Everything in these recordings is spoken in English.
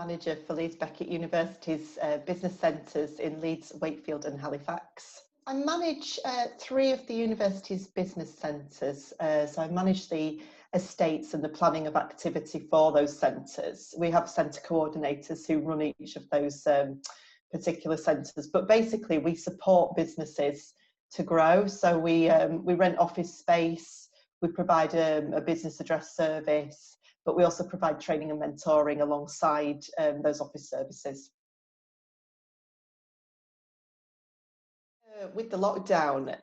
Manager for Leeds Beckett University's business centres in Leeds, Wakefield and Halifax. I manage 3 of the university's business centres, so I manage the estates and the planning of activity for those centres. We have centre coordinators who run each of those particular centres, but basically we support businesses to grow. So we rent office space, we provide a business address service, but we also provide training and mentoring alongside those office services. With the lockdown,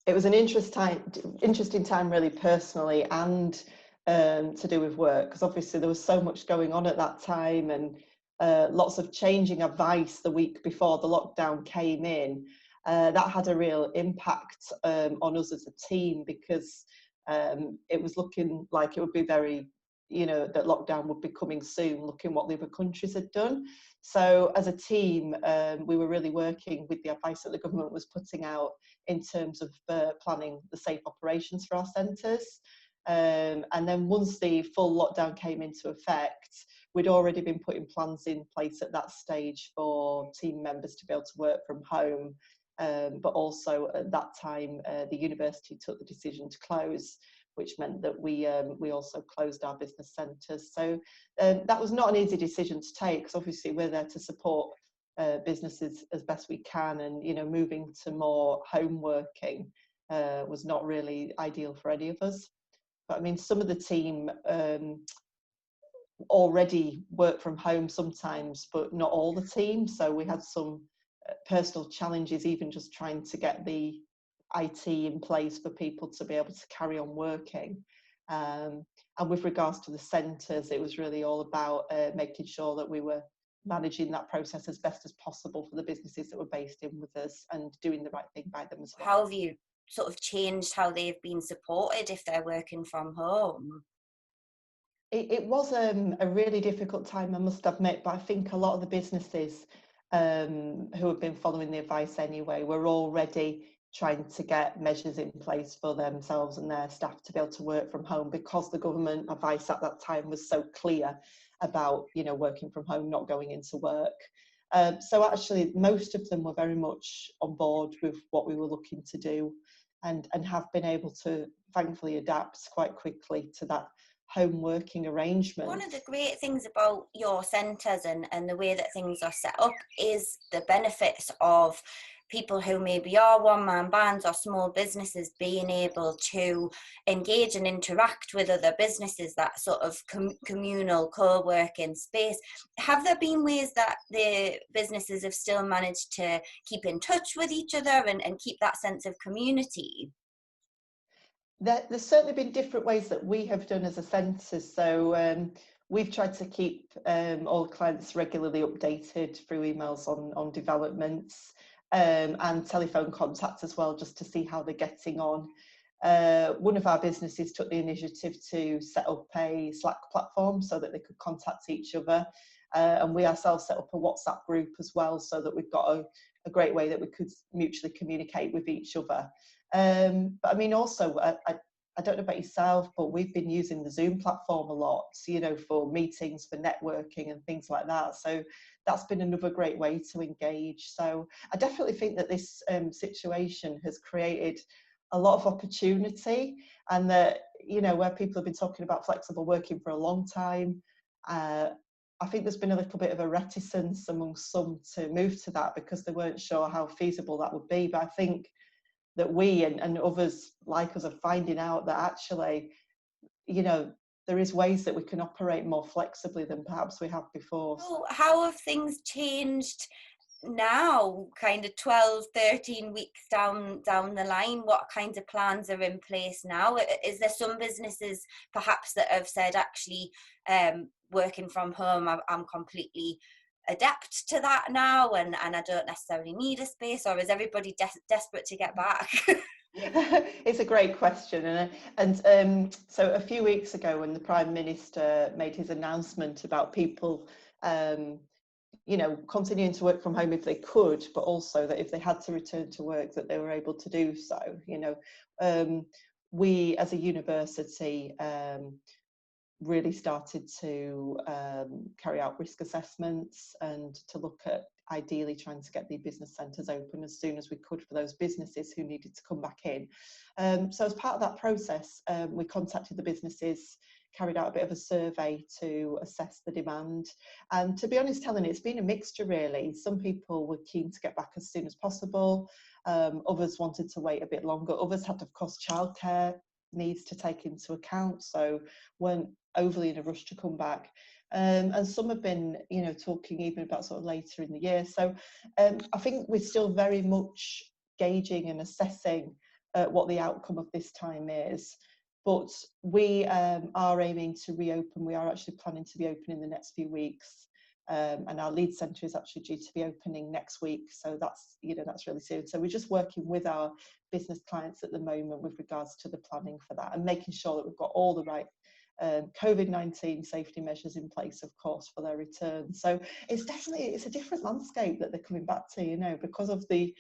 it was an interesting time really personally and to do with work, because obviously there was so much going on at that time, and lots of changing advice the week before the lockdown came in. That had a real impact on us as a team, because it was looking like it would be very, that lockdown would be coming soon, looking what the other countries had done. So as a team, we were really working with the advice that the government was putting out in terms of planning the safe operations for our centres. And then once the full lockdown came into effect, we'd already been putting plans in place at that stage for team members to be able to work from home. But also at that time, the university took the decision to close, which meant that we also closed our business centres. So that was not an easy decision to take, because obviously we're there to support businesses as best we can, and moving to more home working was not really ideal for any of us. But I mean, some of the team already work from home sometimes, but not all the team. So we had some personal challenges, even just trying to get the IT in place for people to be able to carry on working. And with regards to the centres, it was really all about making sure that we were managing that process as best as possible for the businesses that were based in with us, and doing the right thing by them as well. How have you sort of changed how they've been supported if they're working from home? It was a really difficult time, I must admit, but I think a lot of the businesses who have been following the advice anyway were already trying to get measures in place for themselves and their staff to be able to work from home, because the government advice at that time was so clear about working from home, not going into work. So actually most of them were very much on board with what we were looking to do, and have been able to thankfully adapt quite quickly to that home working arrangement. One of the great things about your centres and the way that things are set up is the benefits of people who maybe are one-man bands or small businesses being able to engage and interact with other businesses, that sort of communal co-working space. Have there been ways that the businesses have still managed to keep in touch with each other and keep that sense of community? There's certainly been different ways that we have done as a centre. So we've tried to keep all clients regularly updated through emails on developments, and telephone contact as well, just to see how they're getting on. One of our businesses took the initiative to set up a Slack platform so that they could contact each other. And we ourselves set up a WhatsApp group as well, so that we've got a great way that we could mutually communicate with each other. But I mean, also, I don't know about yourself, but we've been using the Zoom platform a lot, for meetings, for networking and things like that. So that's been another great way to engage. So I definitely think that this situation has created a lot of opportunity, and that, where people have been talking about flexible working for a long time, I think there's been a little bit of a reticence among some to move to that, because they weren't sure how feasible that would be. But I think that we and others like us are finding out that actually, there is ways that we can operate more flexibly than perhaps we have before. So how have things changed now, kind of 12, 13 weeks down the line? What kinds of plans are in place now? Is there some businesses perhaps that have said, actually, working from home, I'm completely adapt to that now, and I don't necessarily need a space? Or is everybody desperate to get back? It's a great question, and so a few weeks ago, when the Prime Minister made his announcement about people continuing to work from home if they could, but also that if they had to return to work, that they were able to do so. We as a university really started to carry out risk assessments and to look at ideally trying to get the business centres open as soon as we could for those businesses who needed to come back in. So as part of that process, we contacted the businesses, carried out a bit of a survey to assess the demand. And to be honest, Helen, it's been a mixture really. Some people were keen to get back as soon as possible. Others wanted to wait a bit longer. Others had, of course, childcare needs to take into account, so weren't overly in a rush to come back. And some have been, you know, talking even about sort of later in the year. So I think we're still very much gauging and assessing what the outcome of this time is. But we are aiming to reopen. We are actually planning to be open in the next few weeks. And our Leeds centre is actually due to be opening next week. So that's, you know, that's really soon. So we're just working with our business clients at the moment with regards to the planning for that and making sure that we've got all the right COVID-19 safety measures in place, of course, for their return. So it's definitely, it's a different landscape that they're coming back to, you know, because of the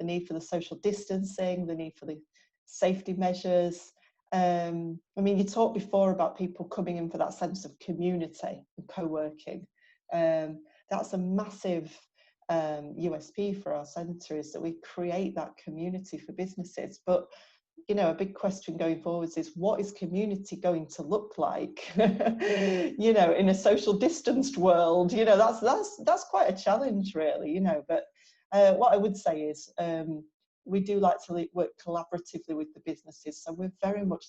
need for the social distancing, the need for the safety measures. I mean, you talked before about people coming in for that sense of community and co-working. That's a massive USP for our centre, is that we create that community for businesses. But you know, a big question going forwards is, what is community going to look like? You know, in a social distanced world, you know, that's quite a challenge, really. You know, but what I would say is, we do like to work collaboratively with the businesses, so we're very much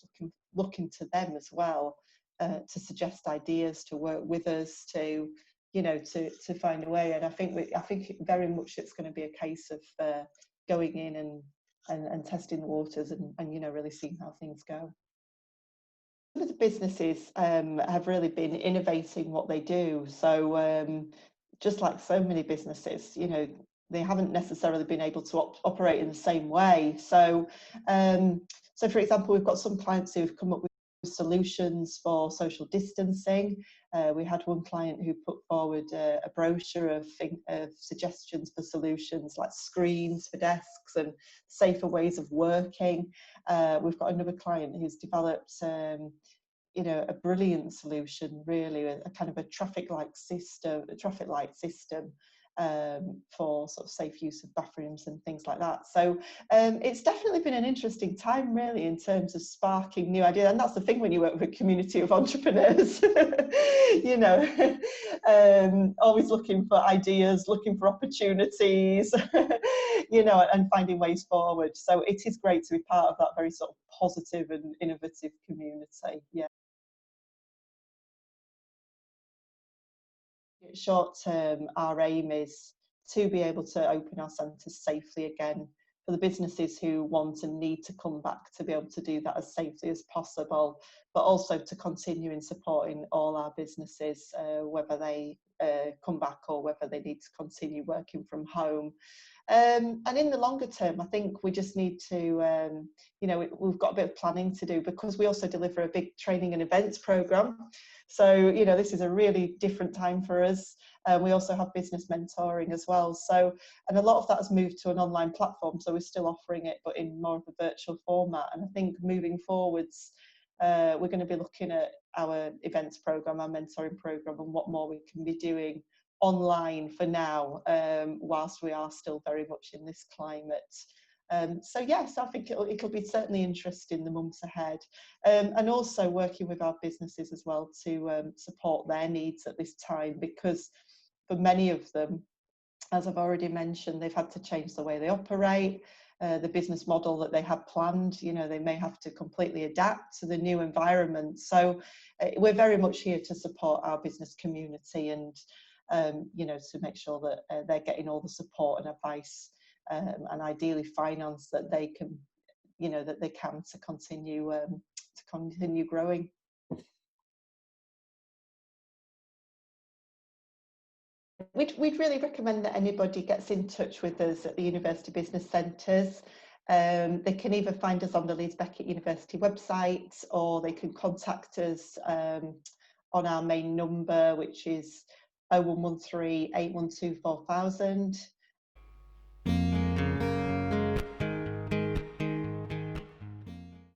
looking to them as well, to suggest ideas, to work with us, to, you know, to find a way. And I think very much it's going to be a case of going in and testing the waters and you know, really seeing how things go. Some of the businesses have really been innovating what they do. So just like so many businesses, you know, they haven't necessarily been able to operate in the same way. So so for example, we've got some clients who've come up with solutions for social distancing. We had one client who put forward a brochure of suggestions for solutions like screens for desks and safer ways of working. We've got another client who's developed you know, a brilliant solution, really, a kind of a traffic light system for sort of safe use of bathrooms and things like that. So it's definitely been an interesting time, really, in terms of sparking new ideas. And that's the thing when you work with a community of entrepreneurs, you know, always looking for ideas, looking for opportunities, you know, and finding ways forward. So it is great to be part of that very sort of positive and innovative community. Yeah. Short term, our aim is to be able to open our centres safely again for the businesses who want and need to come back, to be able to do that as safely as possible, but also to continue in supporting all our businesses, whether they come back or whether they need to continue working from home. And in the longer term, I think we just need to, you know, we've got a bit of planning to do, because we also deliver a big training and events programme. So, you know, this is a really different time for us. We also have business mentoring as well. So, and a lot of that has moved to an online platform. So we're still offering it, but in more of a virtual format. And I think moving forwards, we're going to be looking at our events programme, our mentoring programme, and what more we can be doing online for now, whilst we are still very much in this climate. So yes, I think it'll be certainly interesting in the months ahead, and also working with our businesses as well to support their needs at this time, because for many of them, as I've already mentioned, they've had to change the way they operate, the business model that they had planned. You know, they may have to completely adapt to the new environment. So we're very much here to support our business community and you know, to make sure that they're getting all the support and advice, and ideally finance that they can, you know, that they can to continue growing. We'd really recommend that anybody gets in touch with us at the University Business Centres. They can either find us on the Leeds Beckett University website, or they can contact us on our main number, which is 0113 812 4000.